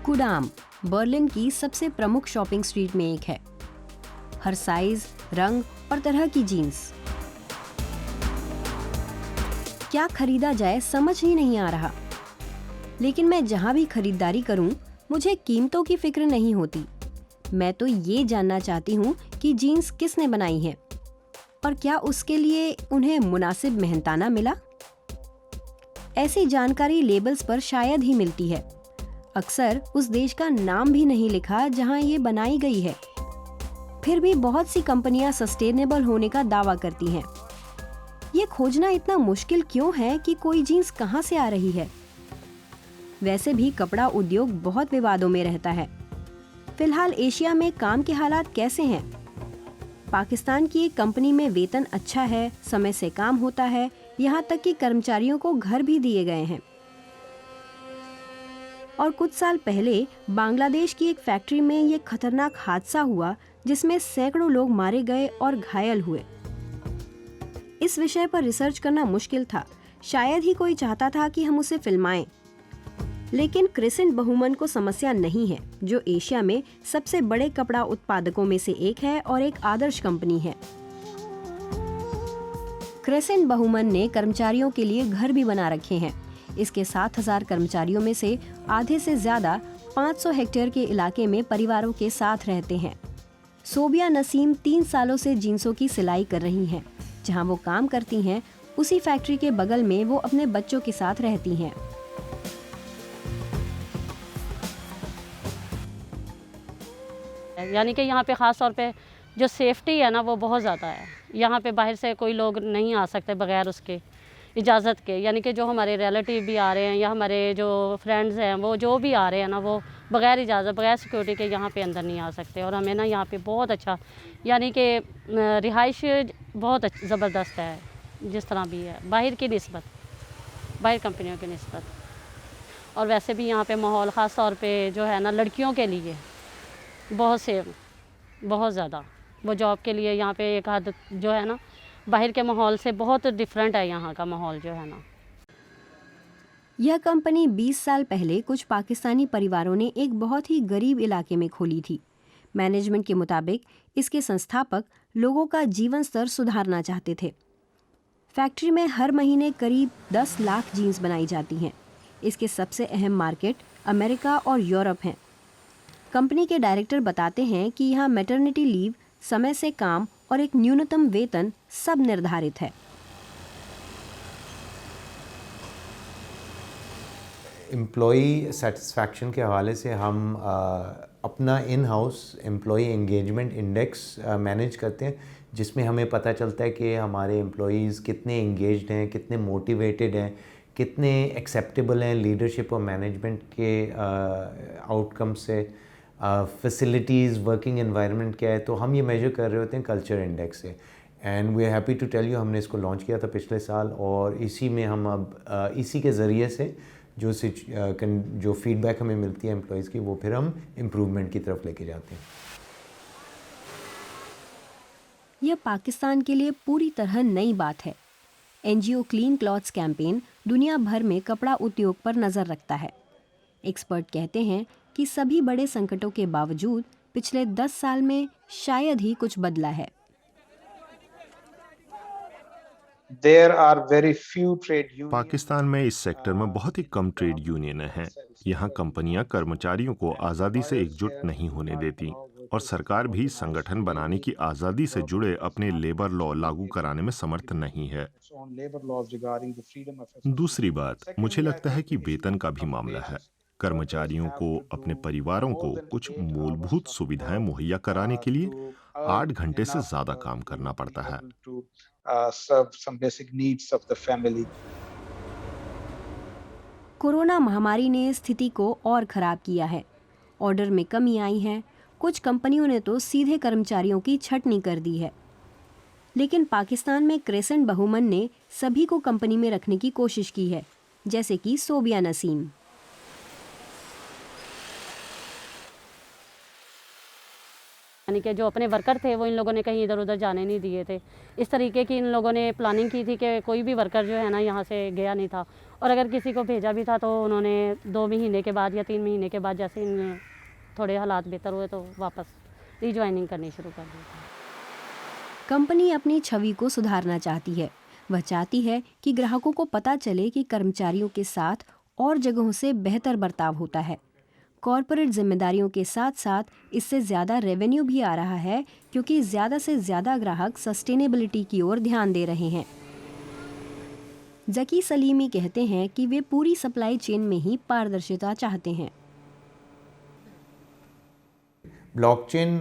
कुडाम Berlin की सबसे प्रमुख शॉपिंग स्ट्रीट में एक है। हर साइज, रंग और तरह की जीन्स। क्या खरीदा जाए समझ ही नहीं आ रहा। लेकिन मैं जहाँ भी खरीदारी करूँ, मुझे कीमतों की फिक्र नहीं होती। मैं तो ये जानना चाहती हूँ कि जीन्स किसने बनाई है और क्या उसके लिए उन्हें मुनासिब मेहनताना मिला। ऐसी जानकारी लेबल्स पर शायद ही मिलती है। अक्सर उस देश का नाम भी नहीं लिखा जहाँ ये बनाई गई है। फिर भी बहुत सी कंपनियां सस्टेनेबल होने का दावा करती हैं। ये खोजना इतना मुश्किल क्यों है कि कोई जीन्स कहाँ से आ रही है। वैसे भी कपड़ा उद्योग बहुत विवादों में रहता है। फिलहाल एशिया में काम के हालात कैसे हैं? पाकिस्तान की एक कंपनी में वेतन अच्छा है, समय से काम होता है, यहाँ तक कि कर्मचारियों को घर भी दिए गए हैं। और कुछ साल पहले बांग्लादेश की एक फैक्ट्री में ये खतरनाक हादसा हुआ जिसमें सैकड़ों लोग मारे गए और घायल हुए। इस विषय पर रिसर्च करना मुश्किल था। शायद ही कोई चाहता था कि हम उसे फिल्माएं। लेकिन क्रेसेंट बहुमन को समस्या नहीं है, जो एशिया में सबसे बड़े कपड़ा उत्पादकों में से एक है और एक आदर्श कंपनी है। क्रेसेंट बहुमन ने कर्मचारियों के लिए घर भी बना रखे हैं। इसके 7,000 कर्मचारियों में से आधे से ज्यादा 500 हेक्टेयर के इलाके में परिवारों के साथ रहते हैं। सोबिया नसीम 3 सालों से जींसों की सिलाई कर रही हैं। जहां वो काम करती हैं, उसी फैक्ट्री के बगल में वो अपने बच्चों के साथ रहती हैं। यानी कि यहाँ पे ख़ास तौर पे जो सेफ्टी है ना, वो बहुत ज़्यादा है। यहाँ पे बाहर से कोई लोग नहीं आ सकते बगैर उसके इजाज़त के। यानी कि जो हमारे रिलेटिव भी आ रहे हैं या हमारे जो फ्रेंड्स हैं, वो जो भी आ रहे हैं ना, वो बगैर इजाज़त, बगैर सिक्योरिटी के यहाँ पे अंदर नहीं आ सकते। और हमें ना यहाँ पे बहुत अच्छा, यानी कि रिहाइश बहुत ज़बरदस्त है, जिस तरह भी है बाहर की निस्बत, बाहर कंपनियों की निस्बत। और वैसे भी यहाँ पे माहौल ख़ास तौर पे जो है ना, लड़कियों के लिए बहुत सेफ, बहुत ज़्यादा। वो जॉब के लिए यहाँ पे एक हद जो है ना, बाहर के माहौल से बहुत डिफरेंट है यहाँ का माहौल जो है ना। यह कंपनी 20 साल पहले कुछ पाकिस्तानी परिवारों ने एक बहुत ही गरीब इलाके में खोली थी। मैनेजमेंट के मुताबिक इसके संस्थापक लोगों का जीवन स्तर सुधारना चाहते थे। फैक्ट्री में हर महीने करीब 10 लाख जीन्स बनाई जाती हैं। इसके सबसे अहम मार्केट अमेरिका और यूरोप हैं। कंपनी के डायरेक्टर बताते हैं कि यहाँ मैटरनिटी लीव, समय से काम और एक न्यूनतम वेतन सब निर्धारित है। एम्प्लॉई सेटिस्फैक्शन के हवाले से हम अपना in house employee engagement index manage करते हैं, जिसमें हमें पता चलता है कि हमारे एम्प्लॉईज़ कितने एंगेज्ड हैं, कितने मोटिवेटेड हैं, कितने एक्सेप्टेबल हैं लीडरशिप और मैनेजमेंट के आउटकम से, फैसिलिटीज़, वर्किंग एनवायरनमेंट क्या है। तो हम ये मेजर कर रहे होते हैं कल्चर इंडेक्स से। And we are happy to tell you, हमने इसको लॉन्च किया था पिछले साल और इसी में हम अब इसी के ज़रिए से जो फीडबैक हमें मिलती है एम्प्लॉइज़ की, वो फिर हम इम्प्रूवमेंट की तरफ लेके जाते हैं। यह पाकिस्तान के लिए पूरी तरह नई बात है। एनजीओ क्लीन क्लॉथ्स कैंपेन दुनिया भर में कपड़ा उद्योग पर नज़र रखता है। एक्सपर्ट कहते हैं कि सभी बड़े संकटों के बावजूद पिछले 10 साल में शायद ही कुछ बदला है। पाकिस्तान में इस सेक्टर में बहुत ही कम ट्रेड यूनियन हैं। यहाँ कंपनियां कर्मचारियों को आज़ादी से एकजुट नहीं होने देती और सरकार भी संगठन बनाने की आज़ादी से जुड़े अपने लेबर लॉ लागू कराने में समर्थ नहीं है। दूसरी बात, मुझे लगता है कि वेतन का भी मामला है। कर्मचारियों को अपने परिवारों को कुछ मूलभूत सुविधाएं मुहैया कराने के लिए 8 घंटे से ज़्यादा काम करना पड़ता है। कोरोना महामारी ने स्थिति को और खराब किया है। ऑर्डर में कमी आई है। कुछ कंपनियों ने तो सीधे कर्मचारियों की छटनी कर दी है। लेकिन पाकिस्तान में क्रेसेंट बहुमन ने सभी को कंपनी में रखने की कोशिश की है, जैसे कि सोबिया नसीम। यानी कि जो अपने वर्कर थे वो इन लोगों ने कहीं इधर उधर जाने नहीं दिए थे। इस तरीके की इन लोगों ने प्लानिंग की थी कि कोई भी वर्कर जो है ना यहाँ से गया नहीं था। और अगर किसी को भेजा भी था तो उन्होंने 2 महीने के बाद या 3 महीने के बाद जैसे इन थोड़े हालात बेहतर हुए तो वापस रीज्वाइनिंग करनी शुरू कर दी। कंपनी अपनी छवि को सुधारना चाहती है। वह चाहती है कि ग्राहकों को पता चले कि कर्मचारियों के साथ और जगहों से बेहतर बर्ताव होता है। कॉरपोरेट जिम्मेदारियों के साथ साथ इससे ज़्यादा रेवेन्यू भी आ रहा है, क्योंकि ज़्यादा से ज़्यादा ग्राहक सस्टेनेबिलिटी की ओर ध्यान दे रहे हैं। जकी सलीमी कहते हैं कि वे पूरी सप्लाई चेन में ही पारदर्शिता चाहते हैं। ब्लॉकचेन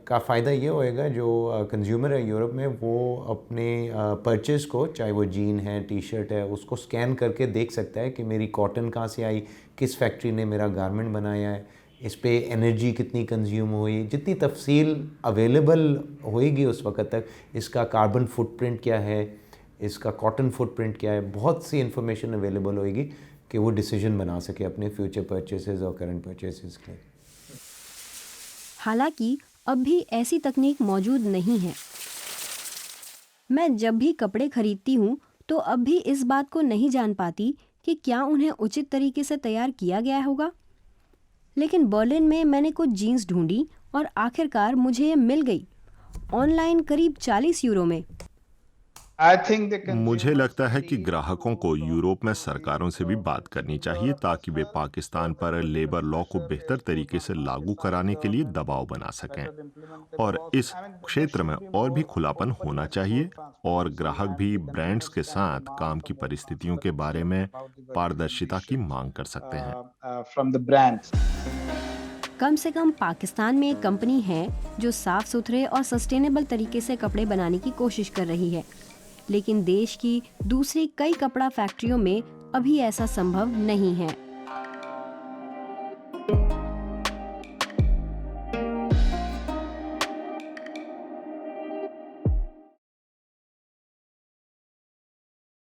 का फ़ायदा ये होएगा, जो कंज्यूमर है यूरोप में, वो अपने परचेज़ को, चाहे वो जीन है, टी शर्ट है, उसको स्कैन करके देख सकता है कि मेरी कॉटन कहाँ से आई, किस फैक्ट्री ने मेरा गारमेंट बनाया है, इस पे एनर्जी कितनी कंज्यूम हुई, जितनी तफसील अवेलेबल होएगी उस वक्त तक, इसका कार्बन फुटप्रिंट क्या है, इसका कॉटन फुटप्रिंट क्या है, बहुत सी इन्फॉर्मेशन अवेलेबल होएगी कि वो डिसीजन बना सके अपने फ्यूचर परचेसेस और करंट परचेसेस के लिए। हालांकि अब भी ऐसी तकनीक मौजूद नहीं है। मैं जब भी कपड़े खरीदती हूँ तो अब भी इस बात को नहीं जान पाती कि क्या उन्हें उचित तरीके से तैयार किया गया होगा। लेकिन बर्लिन में मैंने कुछ जीन्स ढूंढी और आखिरकार मुझे ये मिल गई, ऑनलाइन करीब 40 यूरो में। मुझे लगता है कि ग्राहकों को यूरोप में सरकारों से भी बात करनी चाहिए ताकि वे पाकिस्तान पर लेबर लॉ को बेहतर तरीके से लागू कराने के लिए दबाव बना सकें, और इस क्षेत्र में और भी खुलापन होना चाहिए और ग्राहक भी ब्रांड्स के साथ काम की परिस्थितियों के बारे में पारदर्शिता की मांग कर सकते हैं। कम से कम पाकिस्तान में एक कंपनी है जो साफ सुथरे और सस्टेनेबल तरीके से कपड़े बनाने की कोशिश कर रही है, लेकिन देश की दूसरी कई कपड़ा फैक्ट्रियों में अभी ऐसा संभव नहीं है।